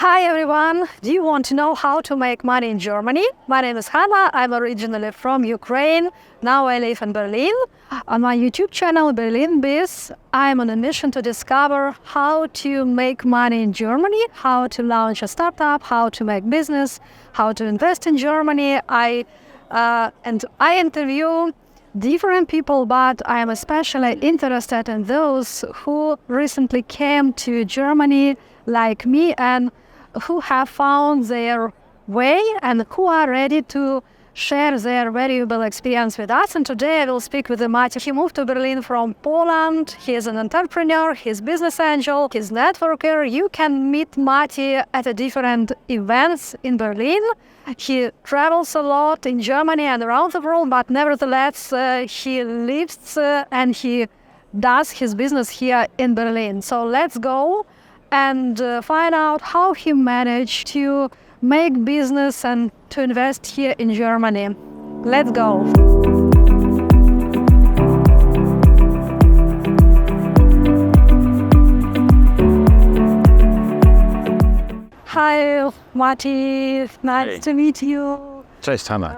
Hi everyone! Do you want to know how to make money in Germany? My name is Hanna. I'm originally from Ukraine. Now I live in Berlin. On my YouTube channel, Berlin Biz, I'm on a mission to discover how to make money in Germany, how to launch a startup, how to make business, how to invest in Germany. I interview different people, but I am especially interested in those who recently came to Germany like me and who have found their way and who are ready to share their valuable experience with us. And today I will speak with Maciej. He moved to Berlin from Poland. He is an entrepreneur, he's a business angel, he's a networker. You can meet Maciej at different events in Berlin. He travels a lot in Germany and around the world, but nevertheless he lives and he does his business here in Berlin. So let's go and find out how he managed to make business and to invest here in Germany. Let's go. Hi, Matti. Nice to meet you. Cześć, Hanna.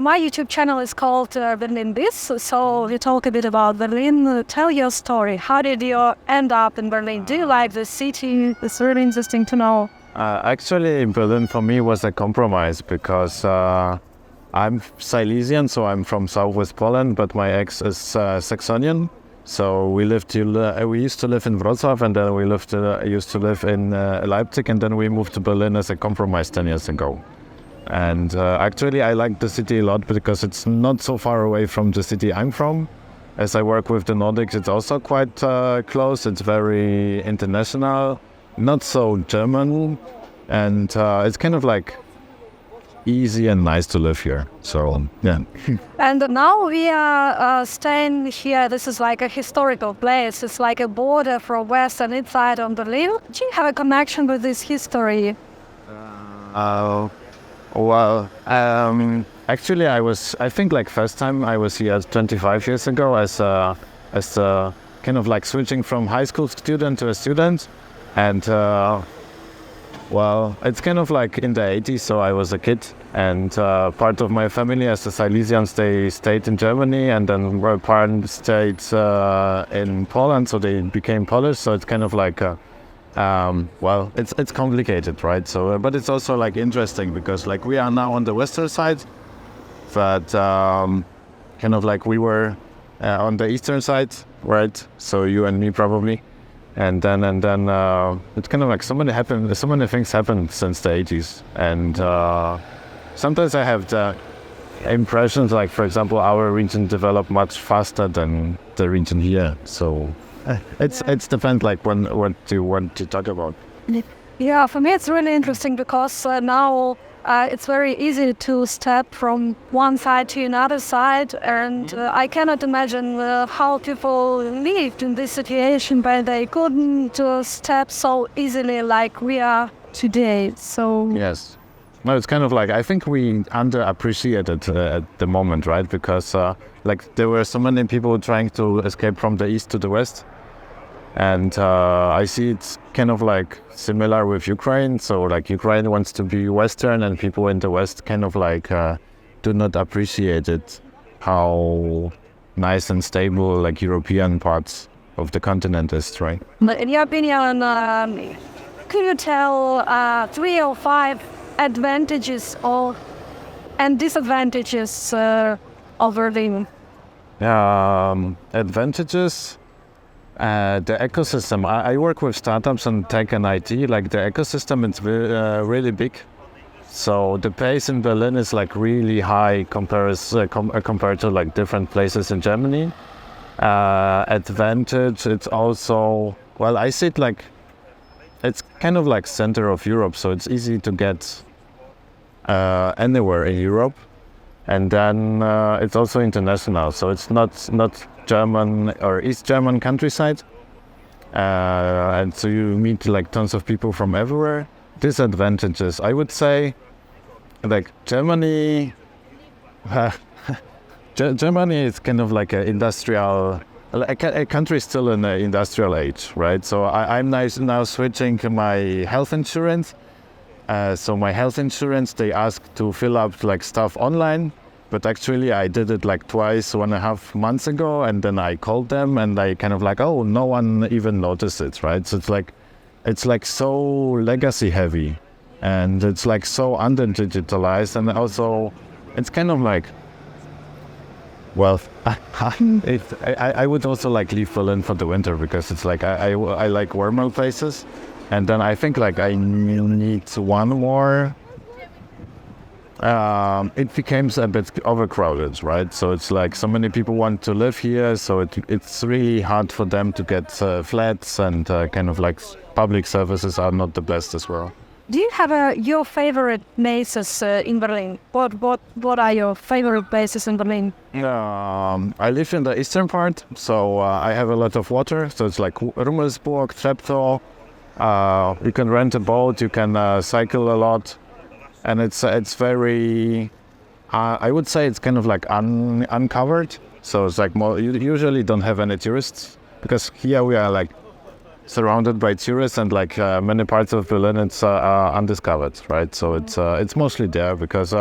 My YouTube channel is called Berlin Biz, so we talk a bit about Berlin. Tell your story. How did you end up in Berlin? Do you like the city? It's really interesting to know. Actually, Berlin for me was a compromise because I'm Silesian, so I'm from southwest Poland, but my ex is Saxonian. So we used to live in Wrocław, and then we used to live in Leipzig, and then we moved to Berlin as a compromise 10 years ago. And actually, I like the city a lot because it's not so far away from the city I'm from. As I work with the Nordics, it's also quite close. It's very international, not so German, and it's kind of like easy and nice to live here. So, yeah. And now we are staying here. This is like a historical place. It's like a border from west and inside on Berlin. Do you have a connection with this history? Actually, I think like first time I was here 25 years ago as kind of like switching from high school student to a student. And it's kind of like in the 80s, so I was a kid. And part of my family as the Silesians, they stayed in Germany, and then my parents stayed in Poland, so they became Polish. So it's kind of like it's complicated, right? So, but it's also like interesting because like we are now on the western side, but kind of like we were on the eastern side, right? So you and me probably, and then it's kind of like so many things happened since the 80s, and sometimes I have the impressions like, for example, our region developed much faster than the region here. So. It's depends like what you want to talk about. Yeah, for me it's really interesting because now it's very easy to step from one side to another side, and I cannot imagine how people lived in this situation, but they couldn't step so easily like we are today. So yes. No, it's kind of like, I think we underappreciate it at the moment, right? Because like there were so many people trying to escape from the east to the west. And I see it's kind of like similar with Ukraine. So like Ukraine wants to be Western, and people in the West kind of like do not appreciate it, how nice and stable like European parts of the continent is, right? In your opinion, could you tell 3 or 5 advantages and disadvantages of Berlin? Advantages. The ecosystem. I work with startups and tech and IT. Like the ecosystem, it's really big. So the pace in Berlin is like really high compared to like different places in Germany. Advantage, it's also, I see it like, it's kind of like center of Europe. So it's easy to get anywhere in Europe. And then it's also international. So it's not German or East German countryside, and so you meet like tons of people from everywhere. Disadvantages, I would say, like Germany. Germany is kind of like an industrial like a country still in the industrial age, right? So I'm now switching to my health insurance. So my health insurance, they asked to fill up like stuff online, but actually I did it like twice, 1.5 months ago, and then I called them and I kind of like, oh, no one even noticed it, right? So it's like so legacy heavy, and it's like so under-digitalized, and also it's kind of like, well, I would also like leave Berlin for the winter because it's like I like warmer places, and then I think like I need one more. It becomes a bit overcrowded, right? So it's like so many people want to live here, so it's really hard for them to get flats, and kind of like public services are not the best as well. Do you have your favorite places in Berlin? What are your favorite places in Berlin? I live in the eastern part, so I have a lot of water. So it's like Rummelsburg, Treptow. You can rent a boat, you can cycle a lot, and it's very. I would say it's kind of like uncovered. So it's like more. You usually don't have any tourists because here we are like surrounded by tourists, and like many parts of Berlin, it's undiscovered, right? So it's mostly there because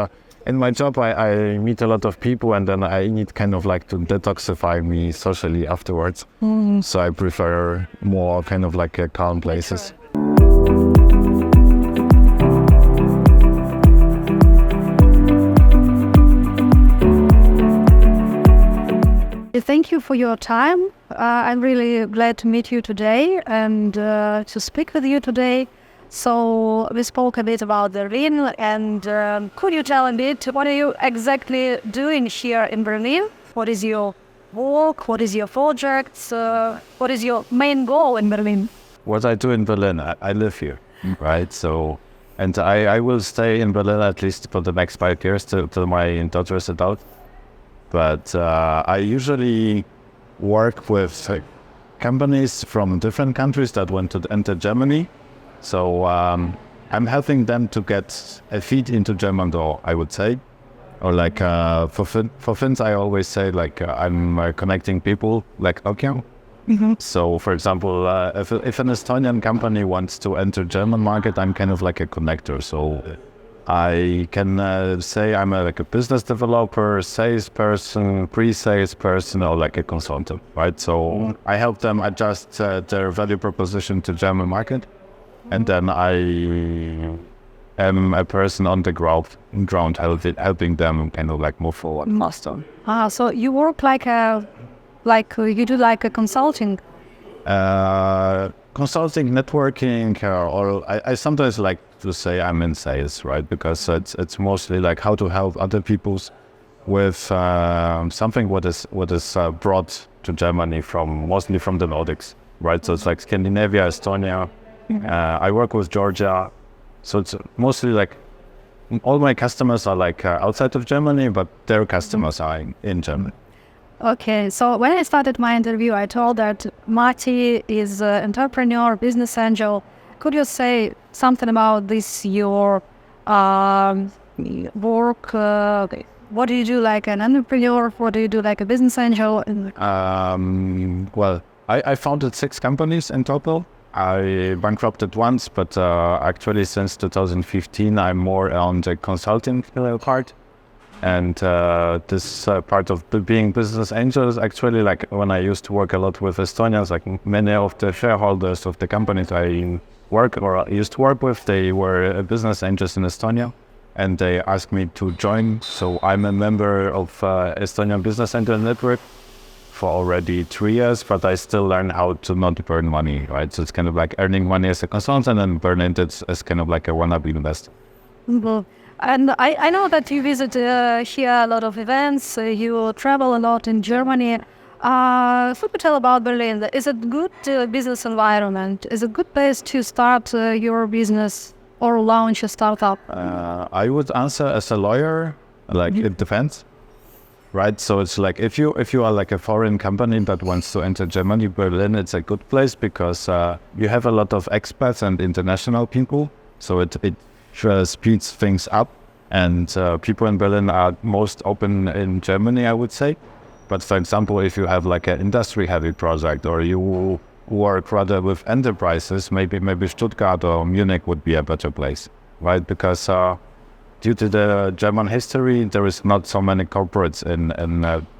in my job I meet a lot of people, and then I need kind of like to detoxify me socially afterwards. So I prefer more kind of like calm places. Thank you for your time. I'm really glad to meet you today and to speak with you today. So we spoke a bit about Berlin, and could you tell a bit what are you exactly doing here in Berlin? What is your work? What is your project? What is your main goal in Berlin? What I do in Berlin, I live here, right? So, and I will stay in Berlin at least for the next 5 years till my daughter is adult. But I usually work with companies from different countries that want to enter Germany. So I'm helping them to get a feet into German door, I would say. Or like for Finns, I always say like I'm connecting people like Nokia. So for example, if an Estonian company wants to enter German market, I'm kind of like a connector. So I can say I'm like a business developer, salesperson, pre-sales person, or like a consultant, right? So I help them adjust their value proposition to German market, and then I am a person on the ground helping them kind of like move forward faster. So you work like you do like a consulting. Consulting, networking, or I sometimes like to say I'm in sales, right? Because it's mostly like how to help other people with something what is brought to Germany mostly from the Nordics, right? So it's like Scandinavia, Estonia. I work with Georgia, so it's mostly like all my customers are like outside of Germany, but their customers are in Germany. Okay, so when I started my interview, I told that Matti is an entrepreneur, business angel. Could you say something about this, your work? What do you do like an entrepreneur? What do you do like a business angel? Well, I founded 6 companies in total. I bankrupted once, but actually since 2015, I'm more on the consulting part. And this part of being business angels, actually, like when I used to work a lot with Estonians, like many of the shareholders of the companies I used to work with, they were business angels in Estonia, and they asked me to join. So I'm a member of Estonian Business Angel Network for already 3 years, but I still learn how to not burn money, right? So it's kind of like earning money as a consultant and burning it as kind of like a wannabe investor. And I know that you visit here a lot of events, you travel a lot in Germany. What could you tell about Berlin? Is it a good business environment? Is it a good place to start your business or launch a startup? I would answer as a lawyer, like it depends, right? So it's like if you are like a foreign company that wants to enter Germany, Berlin, it's a good place because you have a lot of expats and international people. So it speeds things up, and people in Berlin are most open in Germany, I would say. But for example, if you have like an industry-heavy project, or you work rather with enterprises, maybe Stuttgart or Munich would be a better place, right? Because due to the German history, there is not so many corporates in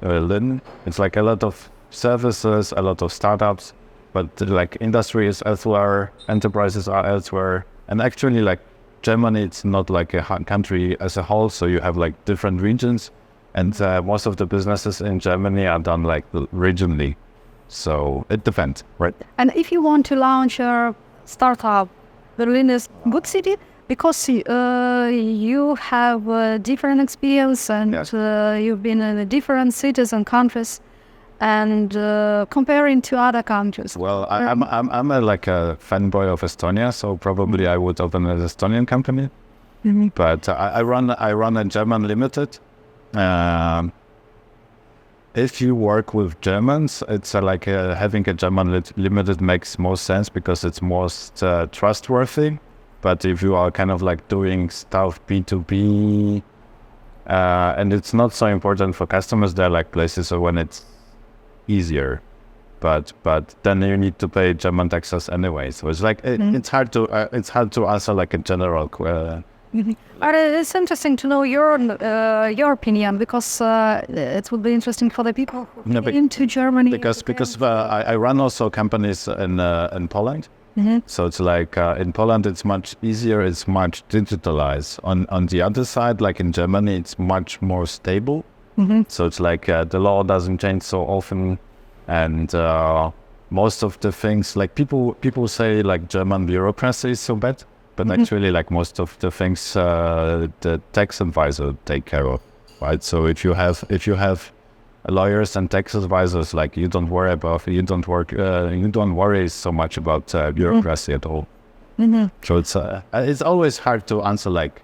Berlin. It's like a lot of services, a lot of startups, but like industry is elsewhere, enterprises are elsewhere, and actually like Germany, it's not like a country as a whole, so you have like different regions, and most of the businesses in Germany are done like regionally. So it depends, right? And if you want to launch a startup, Berlin is a good city because you have different experience and Yes. You've been in different cities and countries, and comparing to other countries. Well, I'm like a fanboy of Estonia, so probably I would open an Estonian company. Mm-hmm. But I run a German limited. If you work with Germans, it's like having a German limited makes most sense because it's most trustworthy. But if you are kind of like doing stuff B2B, and it's not so important for customers, there are like places when it's easier. But then you need to pay German taxes anyway. So it's like it's hard to answer like a general. But it's interesting to know your opinion because it would be interesting for the people who came to Germany. Because I run also companies in Poland. Mm-hmm. So it's like in Poland it's much easier, it's much digitalized. On the other side, like in Germany, it's much more stable. Mm-hmm. So it's like the law doesn't change so often, and most of the things like people say like German bureaucracy is so bad. But actually, like most of the things, the tax advisor take care of, right? So if you have lawyers and tax advisors, like you don't worry so much about bureaucracy at all. Mm-hmm. So it's always hard to answer like.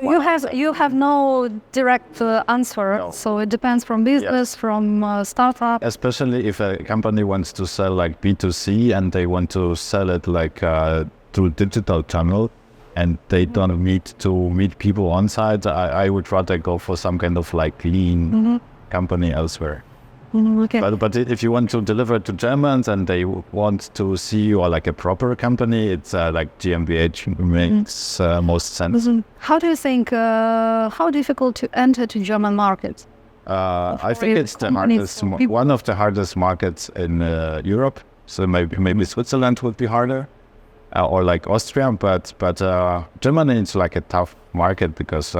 You have no direct answer, No. so it depends from business, from startup. Especially if a company wants to sell like B2C and they want to sell it like through digital channel, and they don't need to meet people on site, I would rather go for some kind of like lean company elsewhere. Okay. But if you want to deliver to Germans and they want to see you are like a proper company, it's like GmbH makes most sense. How do you think, how difficult to enter to German market? I think it's the hardest, one of the hardest markets in Europe. So maybe Switzerland would be harder. Or like Austria, but Germany is like a tough market because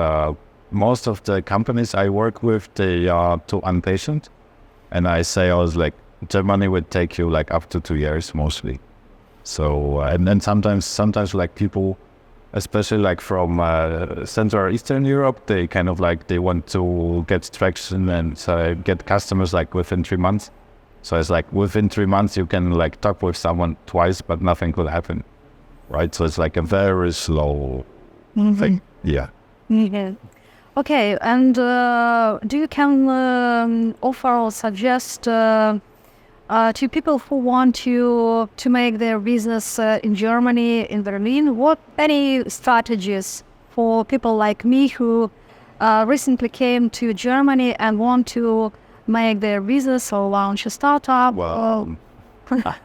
most of the companies I work with, they are too impatient, and I say always like Germany would take you like up to 2 years mostly. So and then sometimes like people, especially like from Central or Eastern Europe, they kind of like they want to get traction and get customers like within 3 months. So it's like within 3 months you can like talk with someone twice, but nothing will happen. Right, so it's like a very slow thing. Yeah. Yeah. Okay, and do you can offer or suggest to people who want to make their business in Germany, in Berlin, what any strategies for people like me who recently came to Germany and want to make their business or launch a startup? Well,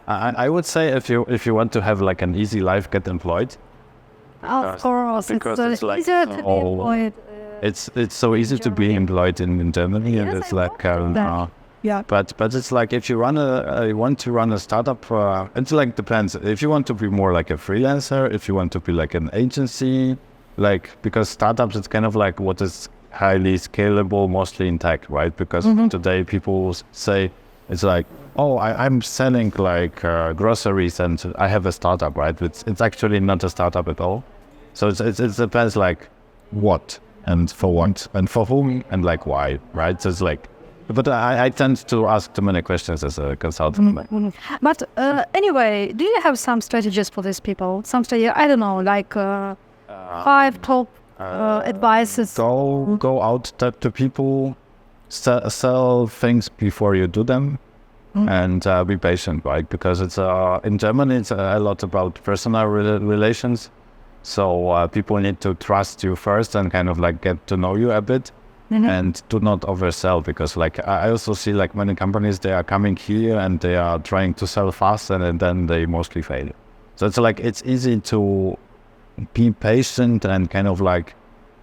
I would say if you want to have like an easy life, get employed. Of course, because it's it's like easier to be employed. It's so easy to be employed in Germany, and Yes, it's I like that. Yeah. but it's like if you want to run a startup, it's like depends. If you want to be more like a freelancer, if you want to be like an agency, like because startups, it's kind of like what is highly scalable, mostly in tech, right? Because today people say it's like, oh, I'm selling like groceries and I have a startup, right? It's actually not a startup at all. So it depends like what and for what and for whom and like why, right? So it's like, but I tend to ask too many questions as a consultant. But anyway, do you have some strategies for these people? Some strategy, I don't know, like 5 top advices. Go out, talk to people, sell things before you do them. And be patient, right? Because it's in Germany, it's a lot about personal relations. So people need to trust you first and kind of like get to know you a bit. and do not oversell, because like I also see like many companies, they are coming here and they are trying to sell fast and then they mostly fail. So it's like it's easy to be patient and kind of like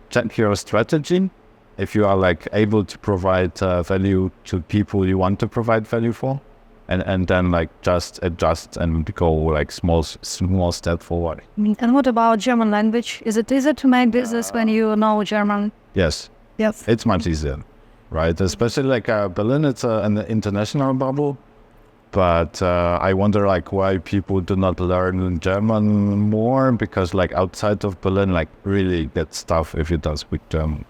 check your strategy if you are like able to provide value to people you want to provide value for, and then like just adjust and go like small step forward. And what about German language? Is it easier to make business when you know German? Yes. Yes. It's much easier, right? Especially like Berlin, it's an international bubble. But I wonder like why people do not learn German more, because like outside of Berlin, like really gets tough if you don't speak German.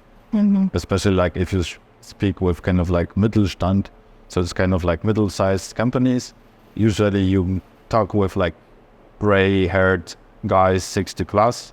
Especially like if you speak with kind of like Mittelstand, so it's kind of like middle-sized companies. Usually you talk with like gray-haired guys, 60 plus,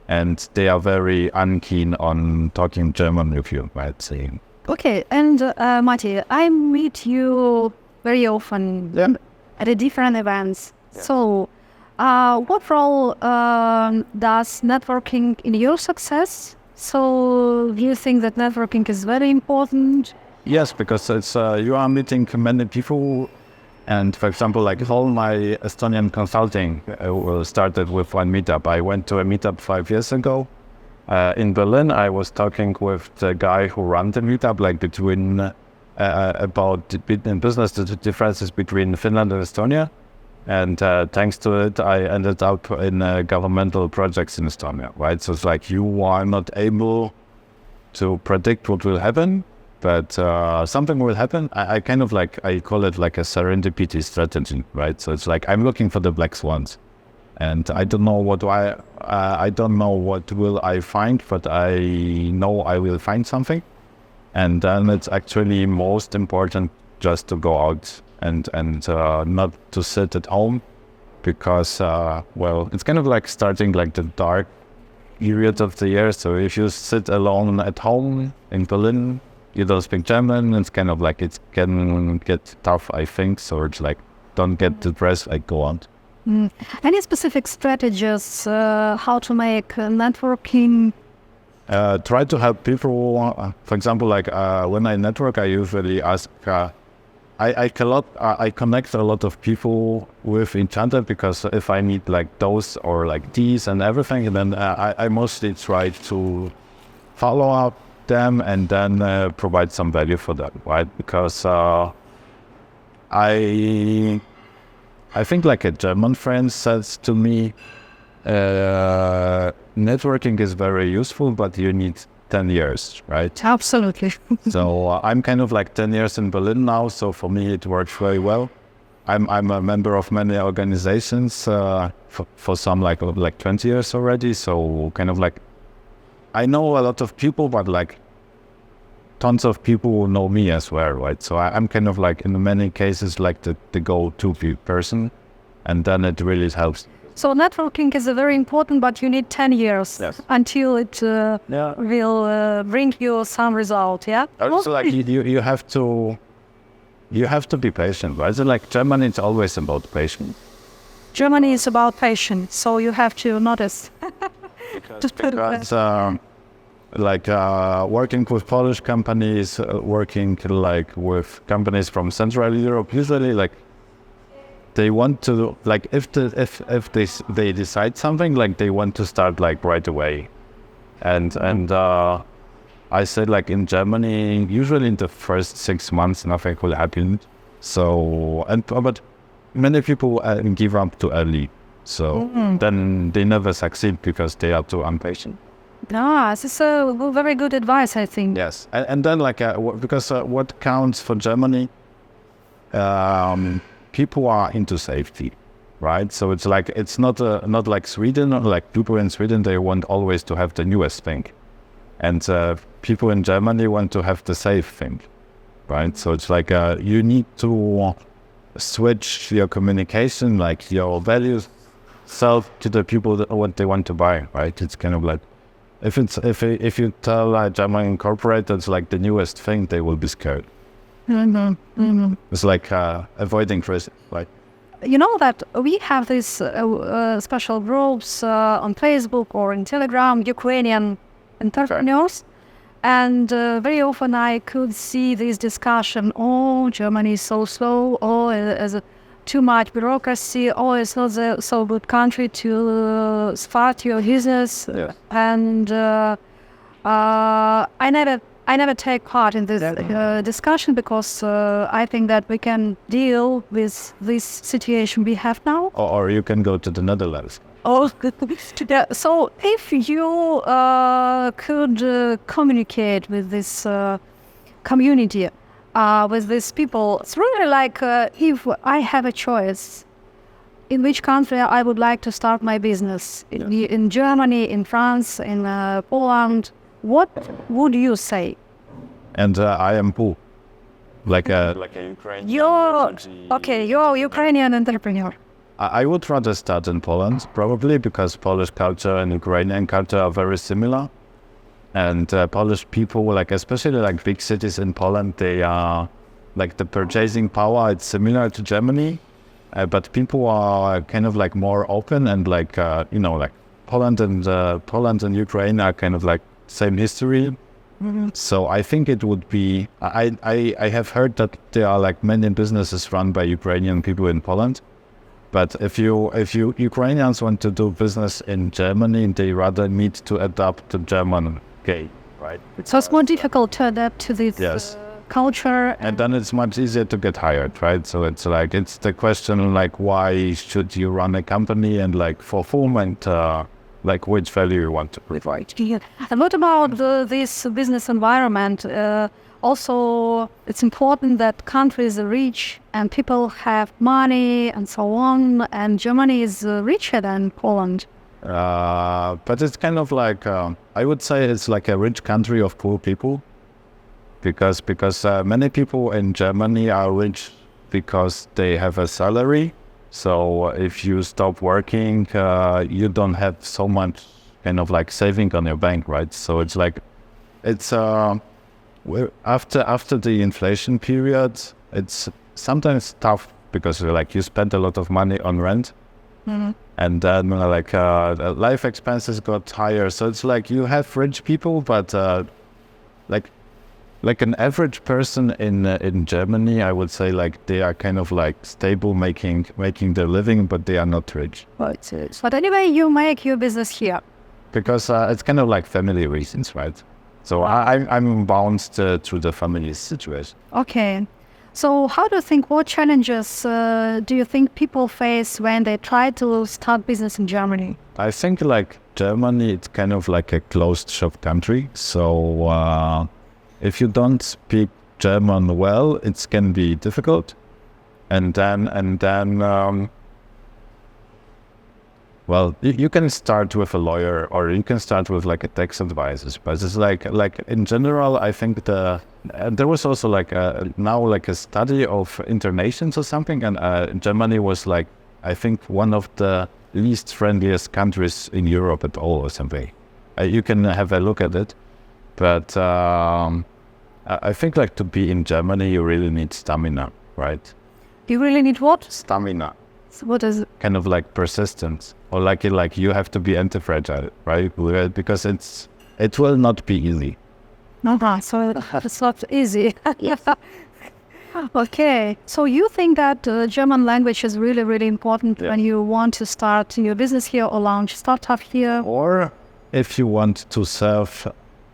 and they are very unkeen on talking German with you, I'd say. Okay, and Matti, I meet you very often at the different events. Yeah. So, what role does networking in your success? So, do you think that networking is very important? Yes, because it's you are meeting many people, and for example, like all my Estonian consulting started with one meetup. I went to a meetup 5 years ago in Berlin. I was talking with the guy who ran the meetup, like between about in business the differences between Finland and Estonia, and thanks to it, I ended up in governmental projects in Estonia. Right, so it's like you are not able to predict what will happen, but something will happen. I kind of like, I call it like a serendipity strategy, right? So it's like I'm looking for the black swans, and I don't know I don't know what will I find, but I know I will find something. And then it's actually most important just to go out and not to sit at home, because well, it's kind of like starting like the dark period of the year. So if you sit alone at home in Berlin, you don't speak German, it's kind of like it can get tough, I think. So it's like, don't get depressed, like go on. Any specific strategies how to make networking? Try to help people. For example, like when I network, I usually ask, I connect a lot of people with each other, because if I need like those or like these and everything, then I mostly try to follow up them and then provide some value for them, right? Because I think like a German friend says to me, networking is very useful, but you need 10 years, right? Absolutely. So I'm kind of like 10 years in Berlin now, so for me it works very well. I'm a member of many organizations for some like 20 years already, so kind of like I know a lot of people, but like tons of people know me as well, right? So I'm kind of like in many cases like the go-to person, and then it really helps. So networking is very important, but you need 10 years until it will bring you some result, yeah? Also, like you have to be patient, right? So like Germany, it's always about patience. Germany is about patience, so you have to notice. Because working with Polish companies, working like with companies from Central Europe, usually like they want to, like if they decide something, like they want to start like right away, and I said like in Germany, usually in the first 6 months nothing will happen. So but many people give up too early, so then they never succeed because they are too impatient. This is a very good advice, I think. Yes, and then like because what counts for Germany, people are into safety, right? So it's like it's not like Sweden. Like people in Sweden, they want always to have the newest thing, and people in Germany want to have the safe thing, right? So it's like you need to switch your communication, like your values, self to the people that what they want to buy, right? It's kind of like if you tell a German corporate that's like the newest thing, they will be scared. It's like avoiding risk, right? You know that we have these special groups on Facebook or in Telegram, Ukrainian entrepreneurs, And very often I could see this discussion, oh, Germany is so slow, oh, there's too much bureaucracy, oh, it's not so good country to start your business. Yeah. And I never take part in this discussion because I think that we can deal with this situation we have now. Or you can go to the Netherlands. Oh, yeah. So if you could communicate with this community, with these people, it's really like if I have a choice, in which country I would like to start my business, in Germany, in France, in Poland, what would you say? And I am who? Like a Ukrainian. You're a Ukrainian entrepreneur. I would rather start in Poland, probably because Polish culture and Ukrainian culture are very similar. And Polish people, like especially like big cities in Poland, they are like the purchasing power, it's similar to Germany. But people are kind of like more open and like, like Poland and Ukraine are kind of like same history. Mm-hmm. So I think it would be, I have heard that there are like many businesses run by Ukrainian people in Poland. But if you Ukrainians want to do business in Germany, they rather need to adapt to German gate, right? So it's more difficult to adapt to this culture. And then it's much easier to get hired, right? So it's the question like, why should you run a company and like for whom and like which value you want to provide. Yeah. And what about this business environment? Also, it's important that countries are rich and people have money and so on, and Germany is richer than Poland. But it's kind of like, I would say it's like a rich country of poor people, because many people in Germany are rich because they have a salary. So if you stop working, you don't have so much kind of like saving on your bank, right? So it's like, it's after the inflation period, it's sometimes tough because like you spend a lot of money on rent, and then life expenses got higher. So it's like you have rich people, but like an average person in Germany, I would say like they are kind of like stable, making their living, but they are not rich. But anyway, you make your business here because it's kind of like family reasons, right? So I'm bound to the family situation. Okay. So how do you think, what challenges do you think people face when they try to start business in Germany? I think like Germany, it's kind of like a closed shop country. So if you don't speak German well, it can be difficult. And then well, you can start with a lawyer or you can start with like a tax advisor. But it's like in general, I think there was also like now like a study of internations or something, and Germany was like, I think one of the least friendliest countries in Europe at all or something. You can have a look at it. But I think like to be in Germany, you really need stamina, right? You really need what? Stamina. So what is it? Kind of like persistence, or like you have to be anti-fragile, right? Because it will not be easy. So it's not easy. Okay. So you think that German language is really, really important when you want to start your business here or launch startup here? Or if you want to serve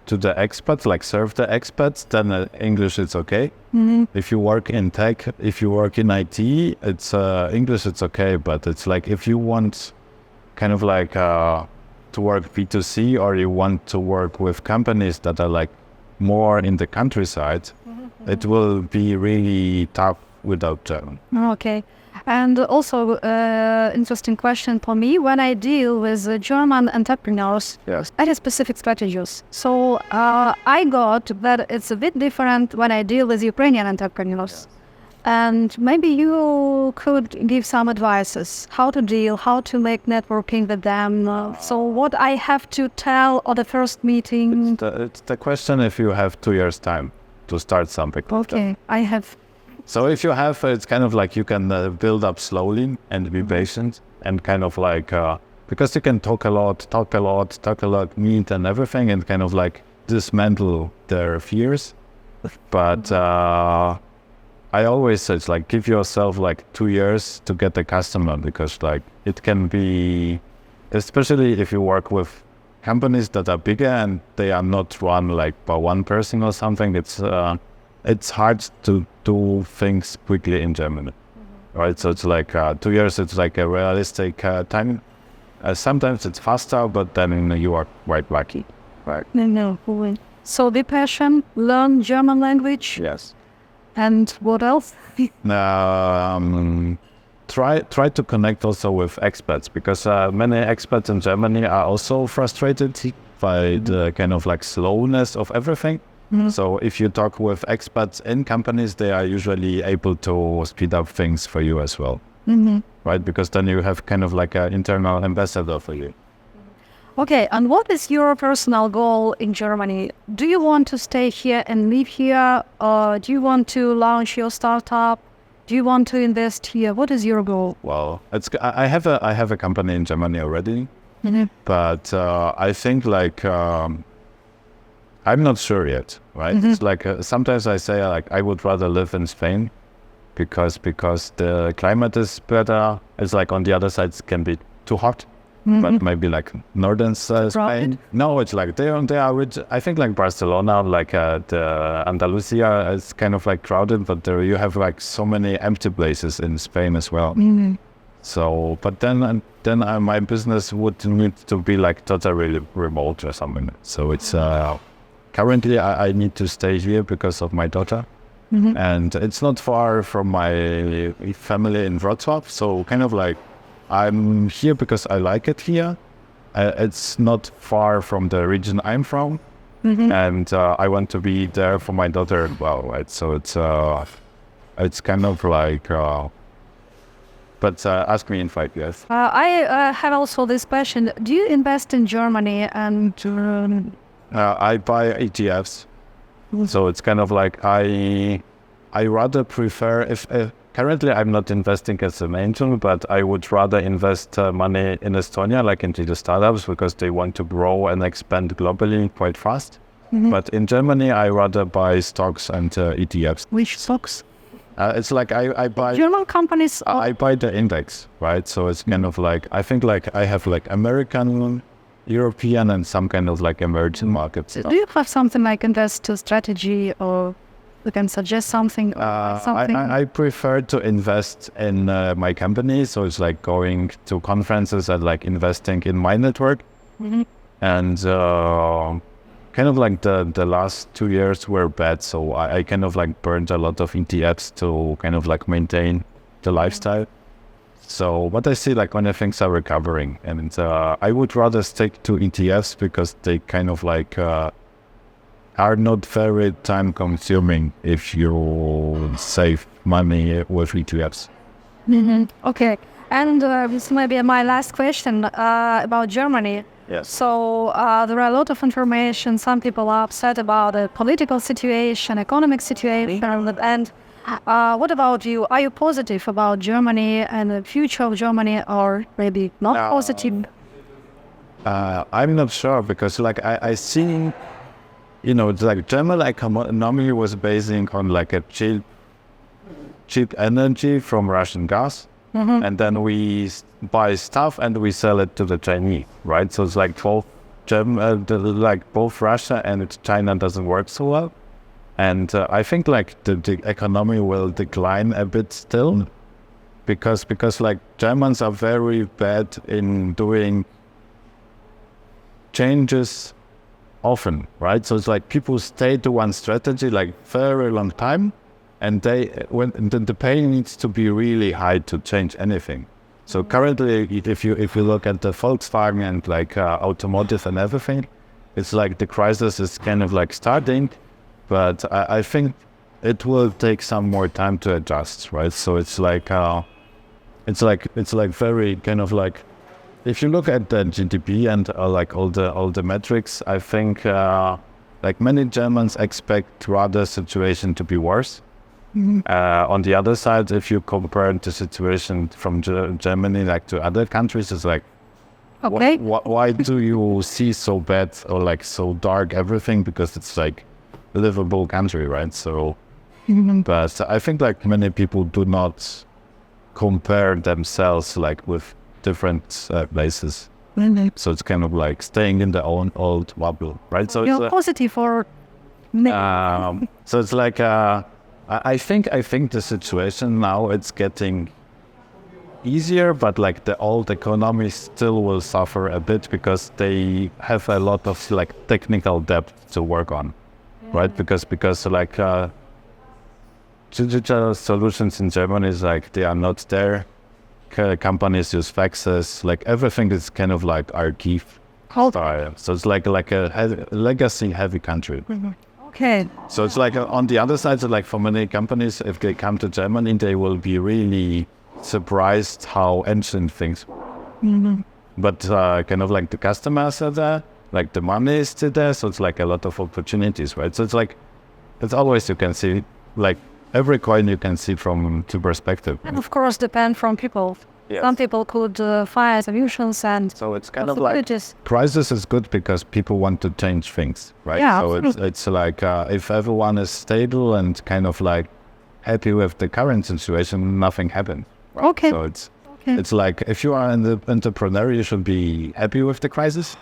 to the expats, like serve the expats, then English is okay. Mm-hmm. If you work in tech, if you work in IT, it's English, it's okay. But it's like if you want kind of like to work B2C, or you want to work with companies that are like more in the countryside, it will be really tough without German. Okay. And also, interesting question for me, when I deal with German entrepreneurs, I have specific strategies. So I got that it's a bit different when I deal with Ukrainian entrepreneurs. And maybe you could give some advices, how to deal, how to make networking with them. So what I have to tell on the first meeting. It's the question if you have 2 years' time to start something. Okay, I have. So if you have, it's kind of like you can build up slowly and be patient, and kind of like, because you can talk a lot, meet and everything, and kind of like dismantle their fears. But I always say it's like give yourself like 2 years to get the customer, because like it can be, especially if you work with companies that are bigger and they are not run like by one person or something. It's hard to do things quickly in Germany, right? So it's like 2 years. It's like a realistic time. Sometimes it's faster, but then you are quite lucky, right? No. So be patient, learn German language. Yes. And what else? Try to connect also with expats, because many expats in Germany are also frustrated by the kind of like slowness of everything. So if you talk with expats in companies, they are usually able to speed up things for you as well, right? Because then you have kind of like an internal ambassador for you. Okay, and what is your personal goal in Germany? Do you want to stay here and live here? Or do you want to launch your startup? Do you want to invest here? What is your goal? Well, I have a company in Germany already, but I think like I'm not sure yet, right? It's like sometimes I say like I would rather live in Spain because the climate is better. It's like on the other side it can be too hot. But maybe like northern Spain. No, it's like they are rich. I think like Barcelona, like the Andalusia is kind of like crowded, but there you have like so many empty places in Spain as well. So, but then my business would need to be like totally remote or something. So it's currently I need to stay here because of my daughter, and it's not far from my family in Wrocław. So kind of like. I'm here because I like it here. It's not far from the region I'm from, and I want to be there for my daughter as well, right? So it's kind of like. But ask me in 5 years. I have also this question. Do you invest in Germany and? I buy ETFs, so it's kind of like I rather prefer if. Currently, I'm not investing as an angel, but I would rather invest money in Estonia, like into the startups, because they want to grow and expand globally quite fast. But in Germany, I rather buy stocks and ETFs. Which stocks? It's like I buy German companies. I buy the index, right? So it's kind of like I think like I have like American, European, and some kind of like emerging markets. Do you have something like investor strategy, or you can suggest something? I prefer to invest in my company, so it's like going to conferences and like investing in my network. And kind of like the last 2 years were bad, so I kind of like burned a lot of ETFs to kind of like maintain the lifestyle. So what I see like when things are recovering, and I would rather stick to ETFs because they kind of like are not very time consuming if you save money with ETFs. Okay, and this may be my last question about Germany. Yes. So there are a lot of information. Some people are upset about the political situation, economic situation, and what about you? Are you positive about Germany and the future of Germany, or maybe not positive? I'm not sure, because like I see. You know, it's like German economy was basing on like a cheap energy from Russian gas, and then we buy stuff and we sell it to the Chinese, right? So it's like both Russia and China doesn't work so well, and I think like the economy will decline a bit still, because like Germans are very bad in doing changes often, right? So it's like people stay to one strategy like very long time, and when the pay needs to be really high to change anything. So currently, if you look at the Volkswagen and like automotive and everything, it's like the crisis is kind of like starting, but I think it will take some more time to adjust, right? So it's like very kind of like. If you look at the GDP and like all the metrics, I think like many Germans expect rather situation to be worse. On the other side, if you compare the situation from Germany like to other countries, it's like Okay. Why do you see so bad or like so dark everything? Because it's like a livable country, right? So, but I think like many people do not compare themselves like with different places. So it's kind of like staying in their own old bubble, right? So You're it's positive or so it's like I think the situation now it's getting easier, but like the old economy still will suffer a bit because they have a lot of like technical debt to work on, right? Because like digital solutions in Germany is like they are not there. Companies use faxes, like everything is kind of like archive style. So it's like a legacy heavy country. okay. So it's like on the other side, so like for many companies, if they come to Germany, they will be really surprised how ancient things. But kind of like the customers are there, like the money is still there, so it's like a lot of opportunities, right? So it's like it's always you can see like every coin you can see from two perspectives. And of course, depend from people. Yes. Some people could find solutions and So it's kind of like possibilities. crisis is good because people want to change things, right? Yeah, so absolutely. it's like if everyone is stable and kind of like happy with the current situation, nothing happens. Right? Okay. So it's like if you are an entrepreneur, you should be happy with the crisis.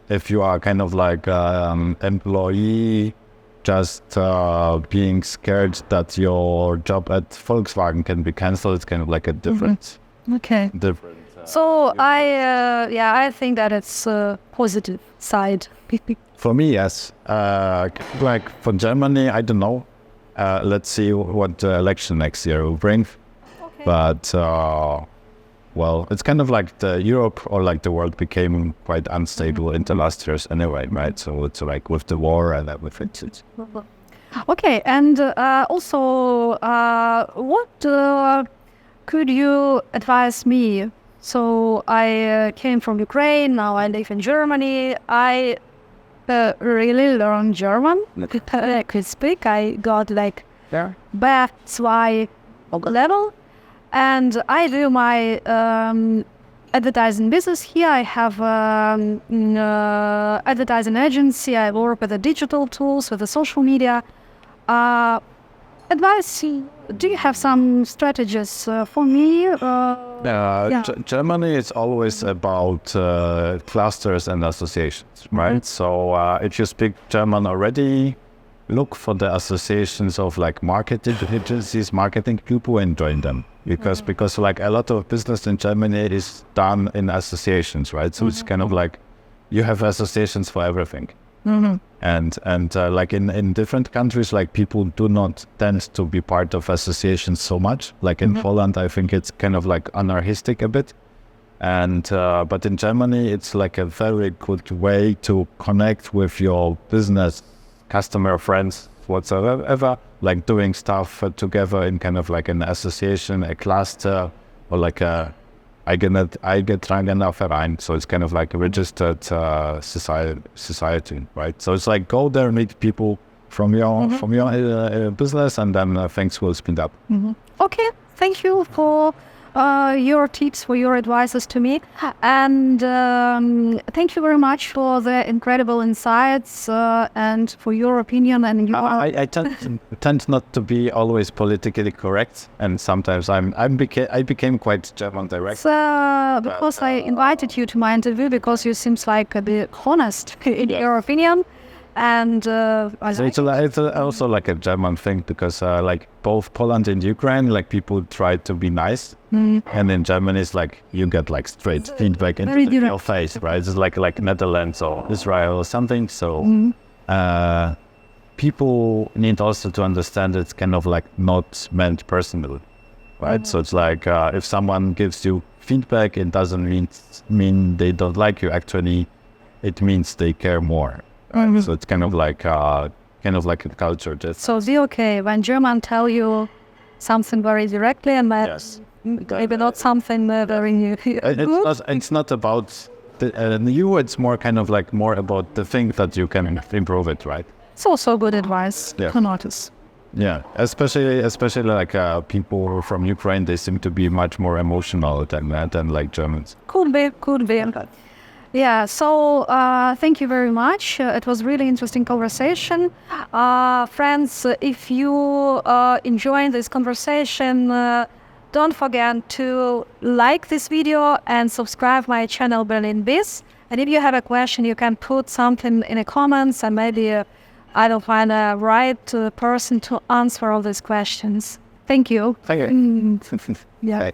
If you are kind of like employee, just being scared that your job at Volkswagen can be cancelled, it's kind of like a different. Okay. So I think that it's a positive side. For me, yes. Like for Germany, I don't know. Let's see what the election next year will bring. Okay. But well, it's kind of like the Europe or like the world became quite unstable in the last years anyway, right? So it's like with the war and everything. Okay, and also, what could you advise me? So I came from Ukraine, now I live in Germany. I really learned German. I could speak. I got like B2 level. And I do my advertising business here. I have advertising agency. I work with the digital tools, with the social media. Advice, do you have some strategies for me? Germany is always about clusters and associations, right? So if you speak German already, look for the associations of like marketing agencies, marketing people, and join them. Because like a lot of business in Germany is done in associations, right? So it's kind of like you have associations for everything. And like in different countries, like people do not tend to be part of associations so much. Like in Poland, I think it's kind of like anarchistic a bit. And but in Germany, it's like a very good way to connect with your business, customer, friends, whatsoever, like doing stuff together in kind of like an association, a cluster, or like a Eingetragener Verein. So it's kind of like a registered society, right? So it's like go there, meet people from your business, and then things will speed up. Okay, thank you for your tips, for your advices to me, and thank you very much for the incredible insights and for your opinion. And I tend not to be always politically correct, and sometimes I became quite German direct. Because I invited you to my interview because you seems like a bit honest in your opinion. And so it's also like a German thing because like both Poland and Ukraine, like people try to be nice, and in Germany it's like you get like straight feedback into your face, right? It's like Netherlands or Israel or something. So people need also to understand it's kind of like not meant personally, right? So it's like if someone gives you feedback, it doesn't mean they don't like you. Actually, it means they care more. So it's kind of like a culture. Just so be okay when German tell you something very directly and maybe not something very new. It's not about you. It's more kind of like more about the thing that you can improve it, right? It's also good advice to notice. Yeah, especially like people from Ukraine, they seem to be much more emotional than like Germans. Could be. Yeah, so thank you very much. It was really interesting conversation. Friends, if you enjoying this conversation, don't forget to like this video and subscribe my channel Berlin Biz. And if you have a question, you can put something in the comments and maybe I will find a right person to answer all these questions. Thank you. Thank you. Yeah. Bye.